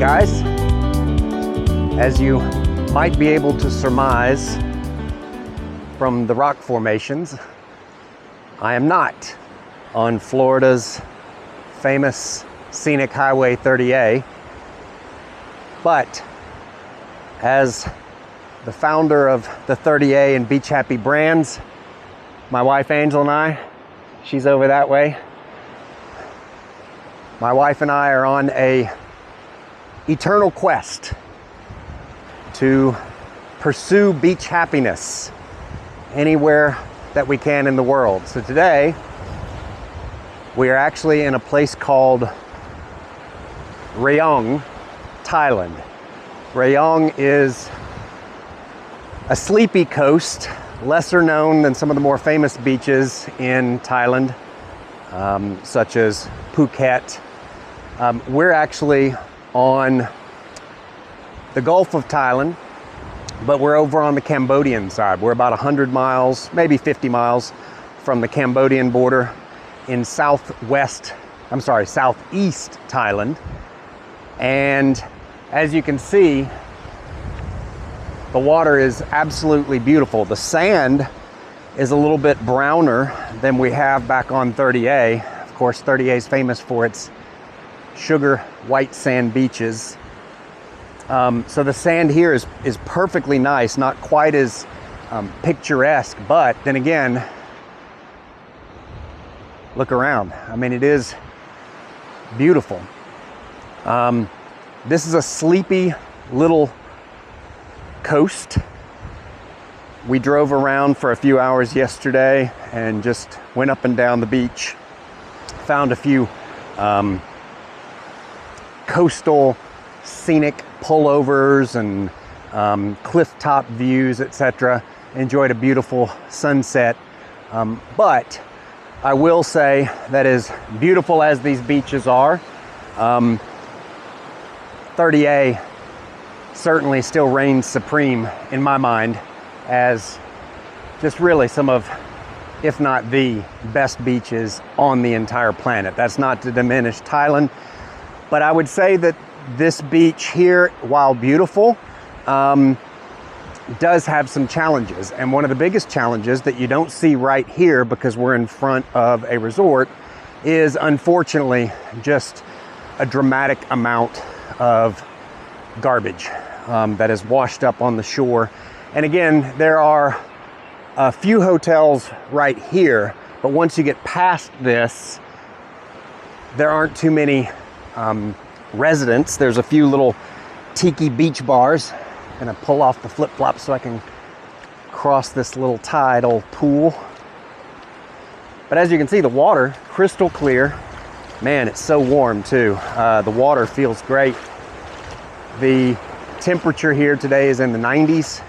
guys. As you might be able to surmise from the rock formations, I am not on Florida's famous scenic Highway 30A, but as the founder of the 30A and Beach Happy brands, my wife Angel and I, she's over that way. My wife and I are on a eternal quest to pursue beach happiness anywhere that we can in the world. So today, we are actually in a place called Rayong, Thailand. Rayong is a sleepy coast, lesser known than some of the more famous beaches in Thailand, such as Phuket. We're actually on the Gulf of Thailand, but we're over on the Cambodian side. We're about 100 miles, maybe 50 miles from the Cambodian border in southeast Thailand. And as you can see, the water is absolutely beautiful. The sand is a little bit browner than we have back on 30A. Of course, 30A is famous for its sugar white sand beaches. So the sand here is perfectly nice, not quite as picturesque, but then again, look around. I mean, it is beautiful. This is a sleepy little coast. We drove around for a few hours yesterday and just went up and down the beach, found a few coastal scenic pullovers and cliff top views, etc. Enjoyed a beautiful sunset. But I will say that as beautiful as these beaches are, 30A certainly still reigns supreme in my mind as just really some of, if not the best beaches on the entire planet. That's not to diminish Thailand, but I would say that this beach here, while beautiful, does have some challenges. And one of the biggest challenges that you don't see right here because we're in front of a resort is unfortunately just a dramatic amount of garbage that is washed up on the shore. And again, there are a few hotels right here, but once you get past this, there aren't too many residents. There's a few little tiki beach bars. I'm gonna pull off the flip-flops so I can cross this little tidal pool. But as you can see, the water, crystal clear. Man, it's so warm too. The water feels great. The temperature here today is in the 90s.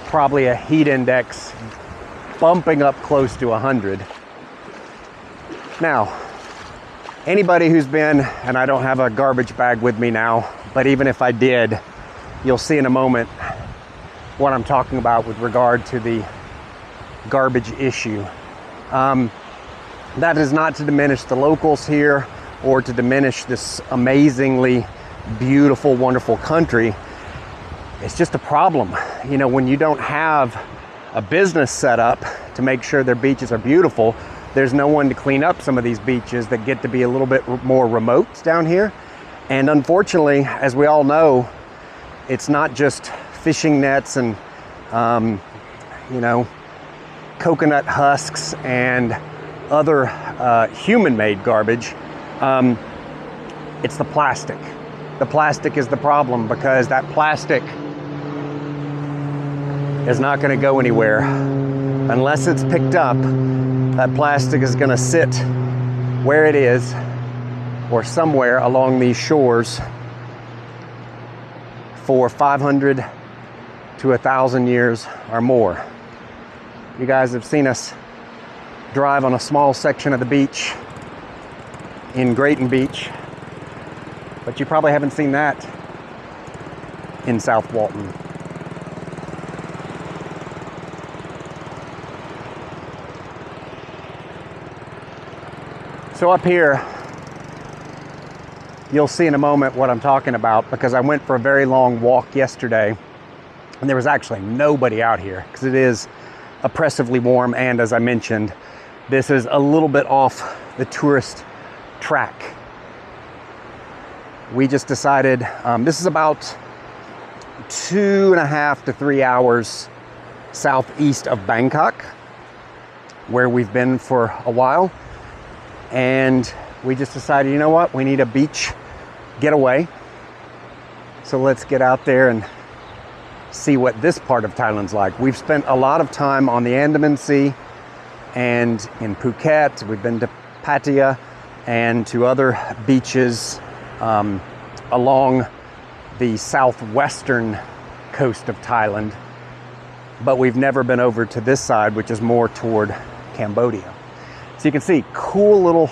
Probably a heat index bumping up close to 100. Now, anybody who's been, and I don't have a garbage bag with me now, but even if I did, you'll see in a moment what I'm talking about with regard to the garbage issue. That is not to diminish the locals here or to diminish this amazingly beautiful, wonderful country. It's just a problem. You know, when you don't have a business set up to make sure their beaches are beautiful, there's no one to clean up some of these beaches that get to be a little bit more remote down here. And unfortunately, as we all know, it's not just fishing nets and, coconut husks and other human-made garbage. It's the plastic. The plastic is the problem because that plastic is not going to go anywhere unless it's picked up. That plastic is going to sit where it is or somewhere along these shores for 500 to 1,000 years or more. You guys have seen us drive on a small section of the beach in Grayton Beach, but you probably haven't seen that in South Walton. So up here, you'll see in a moment what I'm talking about, because I went for a very long walk yesterday and there was actually nobody out here because it is oppressively warm. And as I mentioned, this is a little bit off the tourist track. We just decided, this is about 2.5 to 3 hours southeast of Bangkok, where we've been for a while. And we just decided, you know what, we need a beach getaway. So let's get out there and see what this part of Thailand's like. We've spent a lot of time on the Andaman Sea and in Phuket. We've been to Pattaya and to other beaches along the southwestern coast of Thailand, but we've never been over to this side, which is more toward Cambodia. So you can see cool little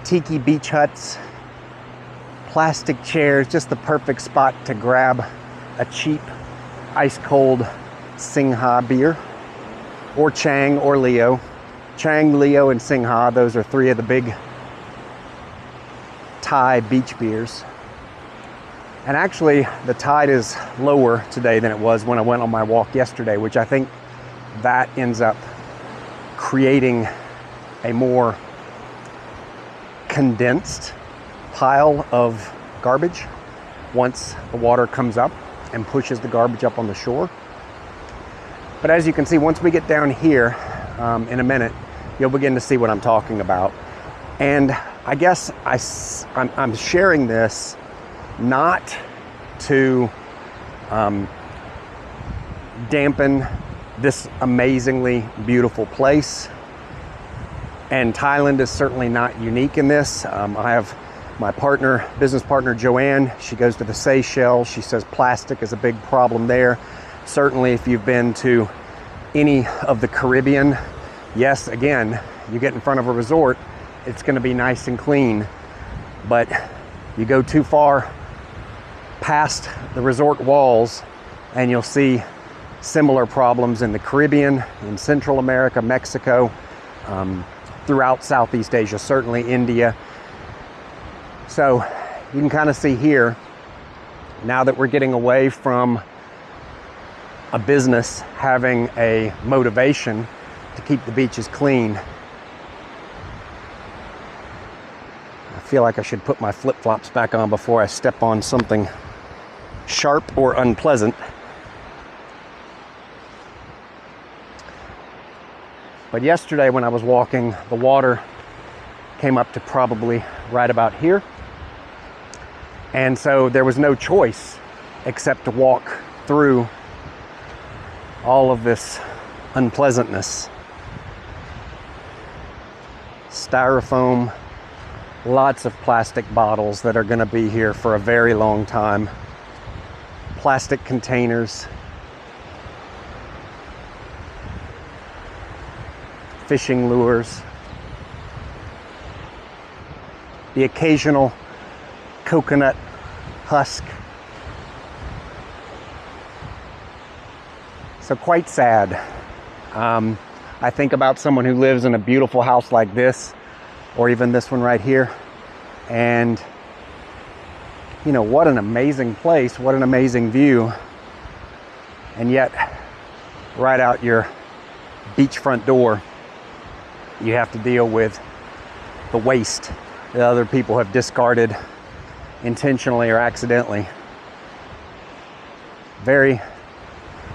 tiki beach huts, plastic chairs, just the perfect spot to grab a cheap ice cold Singha beer, or Chang or Leo. Chang, Leo, and Singha, those are three of the big Thai beach beers. And actually, the tide is lower today than it was when I went on my walk yesterday, which I think that ends up creating a more condensed pile of garbage once the water comes up and pushes the garbage up on the shore. But as you can see, once we get down here in a minute, you'll begin to see what I'm talking about. And I guess I'm sharing this not to dampen this amazingly beautiful place. And Thailand is certainly not unique in this. I have my business partner, Joanne. She goes to the Seychelles. She says plastic is a big problem there. Certainly if you've been to any of the Caribbean, yes, again, you get in front of a resort, it's gonna be nice and clean, but you go too far past the resort walls and you'll see similar problems in the Caribbean, in Central America, Mexico, throughout Southeast Asia, certainly India. So you can kind of see here, now that we're getting away from a business having a motivation to keep the beaches clean, I feel like I should put my flip-flops back on before I step on something sharp or unpleasant. But yesterday when I was walking, the water came up to probably right about here. And so there was no choice except to walk through all of this unpleasantness. Styrofoam, lots of plastic bottles that are going to be here for a very long time. Plastic containers, fishing lures, the occasional coconut husk. So quite sad. I think about someone who lives in a beautiful house like this, or even this one right here, and you know, what an amazing place, what an amazing view, and yet right out your beachfront door you have to deal with the waste that other people have discarded intentionally or accidentally. Very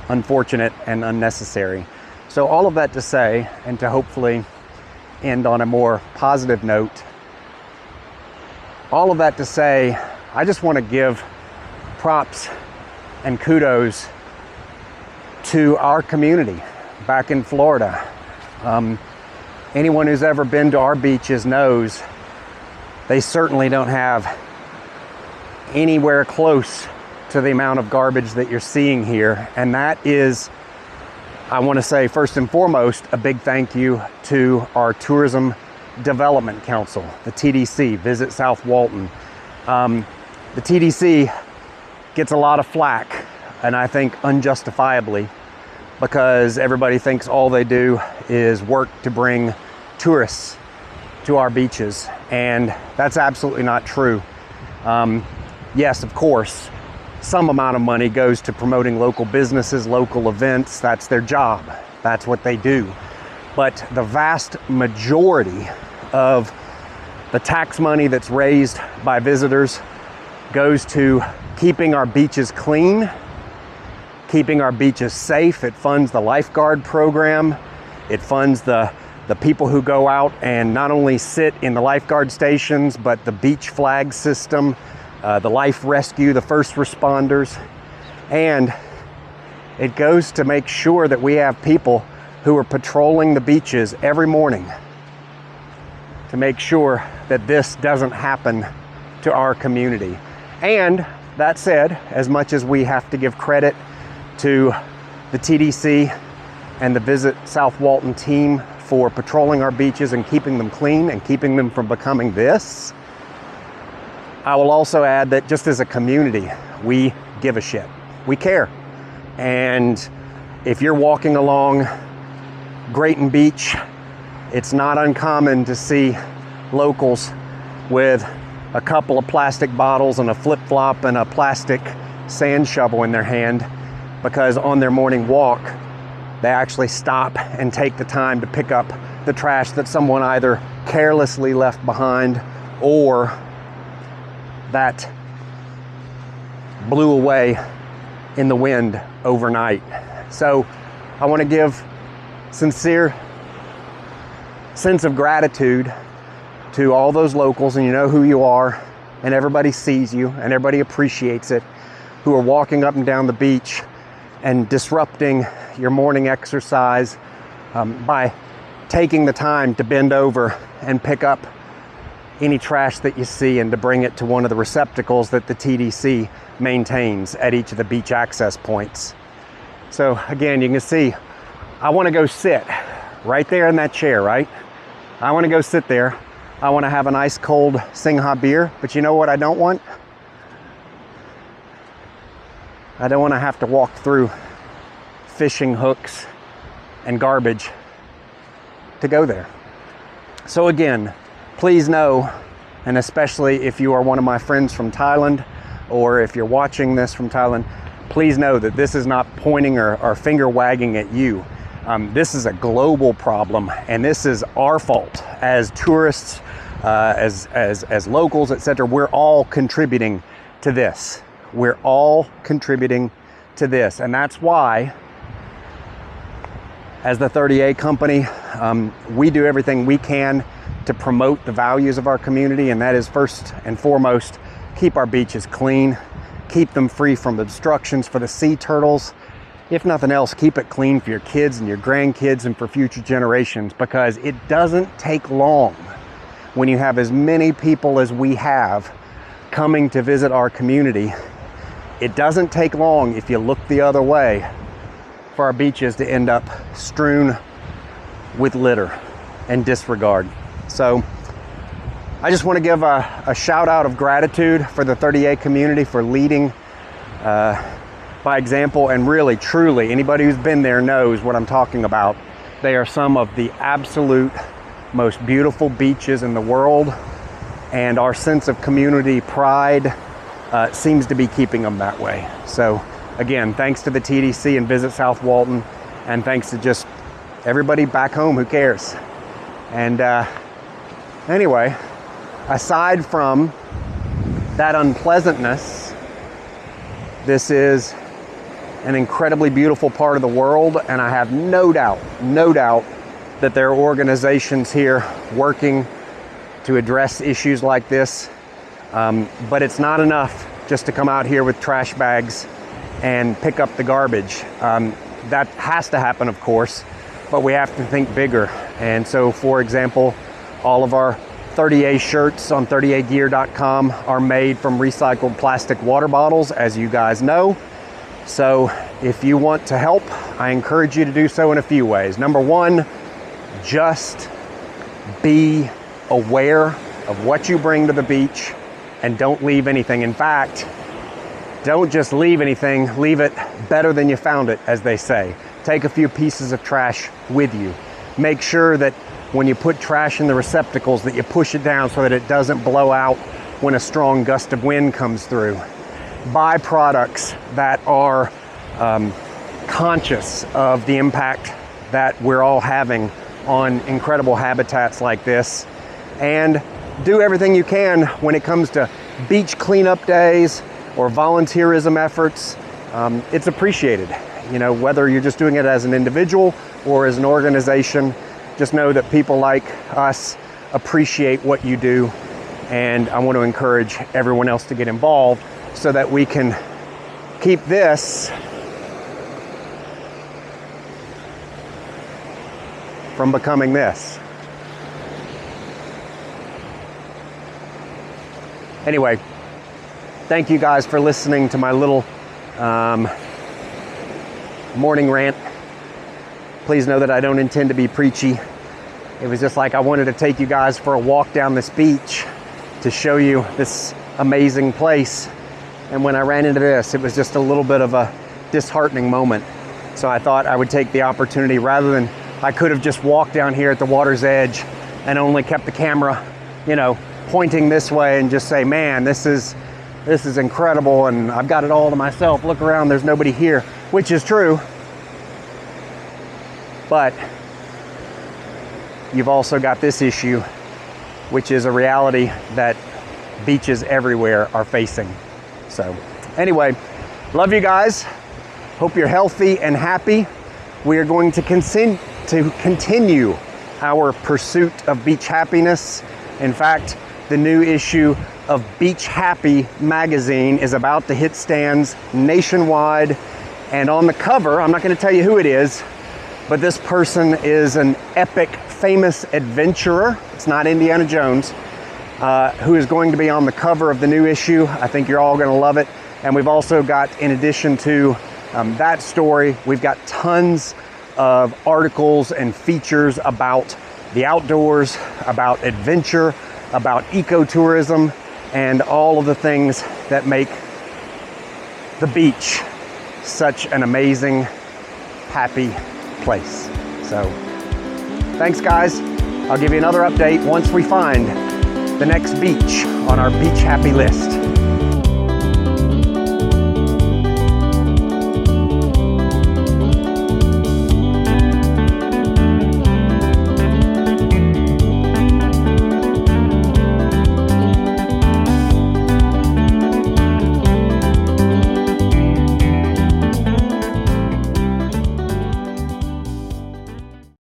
unfortunate and unnecessary. So all of that to say, and to hopefully end on a more positive note, all of that to say, I just want to give props and kudos to our community back in Florida. Anyone who's ever been to our beaches knows they certainly don't have anywhere close to the amount of garbage that you're seeing here. And that is, I want to say first and foremost, a big thank you to our Tourism Development Council, the TDC, Visit South Walton. The TDC gets a lot of flack, and I think unjustifiably, because everybody thinks all they do is work to bring tourists to our beaches. And that's absolutely not true. Yes, of course, some amount of money goes to promoting local businesses, local events. That's their job. That's what they do. But the vast majority of the tax money that's raised by visitors goes to keeping our beaches clean, keeping our beaches safe. It funds the lifeguard program. It funds the people who go out and not only sit in the lifeguard stations, but the beach flag system, the life rescue, the first responders. And it goes to make sure that we have people who are patrolling the beaches every morning to make sure that this doesn't happen to our community. And that said, as much as we have to give credit to the TDC and the Visit South Walton team for patrolling our beaches and keeping them clean and keeping them from becoming this, I will also add that just as a community, we give a shit. We care. And if you're walking along Grayton Beach, it's not uncommon to see locals with a couple of plastic bottles and a flip-flop and a plastic sand shovel in their hand, because on their morning walk, they actually stop and take the time to pick up the trash that someone either carelessly left behind or that blew away in the wind overnight. So I want to give sincere sense of gratitude to all those locals, and you know who you are, and everybody sees you and everybody appreciates it, who are walking up and down the beach and disrupting your morning exercise by taking the time to bend over and pick up any trash that you see and to bring it to one of the receptacles that the TDC maintains at each of the beach access points. So again, you can see, I want to go sit right there in that chair, right? I want to go sit there. I want to have an ice cold Singha beer, but you know what I don't want? I don't want to have to walk through fishing hooks and garbage to go there. So again, please know, and especially if you are one of my friends from Thailand, or if you're watching this from Thailand, please know that this is not pointing or finger wagging at you. This is a global problem, and this is our fault as tourists, as locals, etc. We're all contributing to this. We're all contributing to this, and that's why, as the 30A company, we do everything we can to promote the values of our community, and that is first and foremost, keep our beaches clean, keep them free from obstructions for the sea turtles. If nothing else, keep it clean for your kids and your grandkids and for future generations, because it doesn't take long when you have as many people as we have coming to visit our community. It doesn't take long, if you look the other way, for our beaches to end up strewn with litter and disregard. So I just want to give a shout out of gratitude for the 30A community for leading by example, and really, truly, anybody who's been there knows what I'm talking about. They are some of the absolute most beautiful beaches in the world, and our sense of community pride seems to be keeping them that way. So again, thanks to the TDC and Visit South Walton, and thanks to just everybody back home who cares. And anyway, aside from that unpleasantness, this is an incredibly beautiful part of the world, and I have no doubt that there are organizations here working to address issues like this. But it's not enough just to come out here with trash bags and pick up the garbage. That has to happen, of course, but we have to think bigger. And so, for example, all of our 30A shirts on 30agear.com are made from recycled plastic water bottles, as you guys know. So if you want to help, I encourage you to do so in a few ways. Number one, just be aware of what you bring to the beach and don't leave anything. In fact, don't just leave anything, leave it better than you found it, as they say. Take a few pieces of trash with you. Make sure that when you put trash in the receptacles, that you push it down so that it doesn't blow out when a strong gust of wind comes through. Byproducts that are conscious of the impact that we're all having on incredible habitats like this, and do everything you can when it comes to beach cleanup days or volunteerism efforts. It's appreciated. You know, whether you're just doing it as an individual or as an organization, just know that people like us appreciate what you do, and I want to encourage everyone else to get involved so that we can keep this from becoming this. Anyway, thank you guys for listening to my little morning rant. Please know that I don't intend to be preachy. It was just like I wanted to take you guys for a walk down this beach to show you this amazing place. And when I ran into this, it was just a little bit of a disheartening moment. So I thought I would take the opportunity, rather than, I could have just walked down here at the water's edge and only kept the camera, you know, pointing this way and just say, man, this is incredible and I've got it all to myself. Look around, there's nobody here, which is true. But you've also got this issue, which is a reality that beaches everywhere are facing. So anyway, love you guys. Hope you're healthy and happy. We are going to continue our pursuit of beach happiness. In fact, the new issue of Beach Happy magazine is about to hit stands nationwide. And on the cover, I'm not going to tell you who it is, but this person is an epic, famous adventurer. It's not Indiana Jones, who is going to be on the cover of the new issue. I think you're all going to love it. And we've also got, in addition to that story, we've got tons of articles and features about the outdoors, about adventure, about ecotourism, and all of the things that make the beach such an amazing, happy place. So thanks guys. I'll give you another update once we find the next beach on our beach happy list.